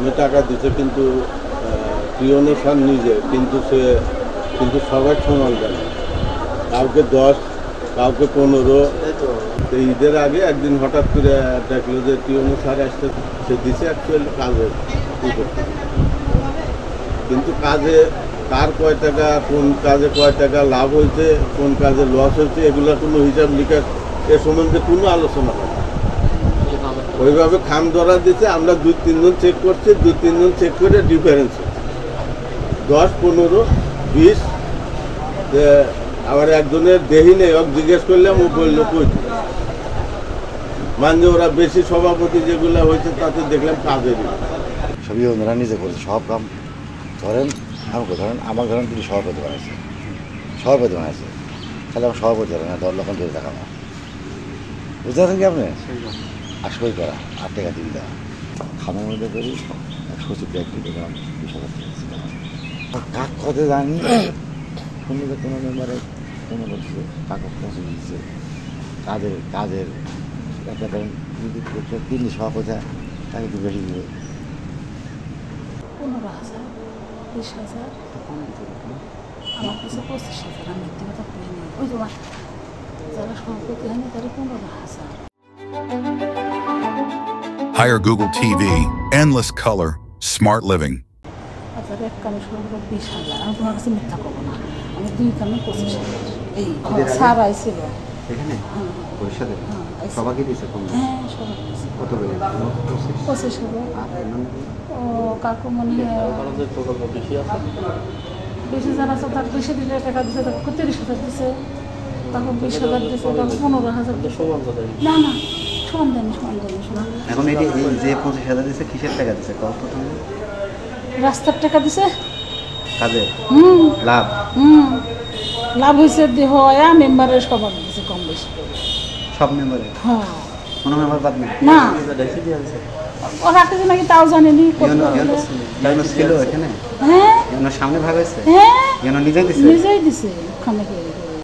আমি টাকা দিতে কিন্তু পিওনে স্যার নিজে কিন্তু কিন্তু সবাই সমান দেয় কাউকে 10 কাউকে 15 তো ঈদের আগে একদিন হঠাৎ করে দেখলো যে পিওনে স্যার আসতে সে দিছে অ্যাকচুয়ালি কাজে কিন্তু কাজে কার কয় টাকা কোন কাজে কয় টাকা লাভ হয়েছে কোন কাজে লস হয়েছে এগুলো কোনো হিসাব নিকাশ এ সম্বন্ধে কোনো আলোচনা হয় না ওইভাবে খাম ধরা দিচ্ছে আমরা 2-3 জন চেক করছি 2-3 জন চেক করে ডিফারেন্স 10, 15, 20 আবার একজনের দেহি নেই ওকে জিজ্ঞেস করলাম ও বলল কই মানে ওরা বেশি সভাপতি যেগুলো হয়েছে তাতে দেখলাম কাজেরই সবই ওনারা নিজে করেছে সব কাম ধরেন আমাকে ধরেন আমার ধরেন তিনি সভাপতি বানাইছে তাহলে আমার সভাপতি ধরেন না 10 লক্ষ ধরে টাকা না বুঝতে পারছেন কি আপনি আসবই করা 8 টাকা দিন দেওয়া খামের মধ্যে করি সচিব একটি দিলাম 20,000 টাকা কাক কত জানি শুনলে কোনো মেম্বারে কোনো করছে কাকা পৌঁছে দিচ্ছে কাজের একটা ধরেন যদি তিনি সভাপতি তাকে একটু বেশি দিবে 15,000 20,000 আমার কাছে 25,000 আমি ব্যক্তিগত করে নিই ওই তোমার যারা সভাপতি হয়নি তারা 15,000 Hire Google TV, endless color, smart living. আচ্ছা এক কামে শুরু করে 20,000 আমি তোমার কাছে মিথ্যা করবো না আমি 2 কামে 25,000 এই স্যার আইছিল এখানে পরিষদে সবাইকে দিয়েছে কম হ্যাঁ সবাই দিয়েছে কত বেড়ে 25,000 ও কাকু মনে বেশি জানা আছে তার 200 টাকা দিচ্ছে তাকে 30,000 দিচ্ছে তারপর 20,000 দিচ্ছে তারপর 15,000 না না সমান দেয়নি এখন এই যে 25,000 দিচ্ছে কিসের টাকা দিচ্ছে কত রাস্তার টাকা দিছে কাজে লাভ লাভ হয়েছে হয় মেম্বারের সবার দিচ্ছে কম বেশি সব মেম্বারে হ্যাঁ কোনো মেম্বার বাদ নেই না ওরা কিছু নাকি তাও জানেনি ছিল এখানে হ্যাঁ সামনে ভাগ হয়েছে হ্যাঁ নিজেই দিছে নিজেই দিছে ওখানে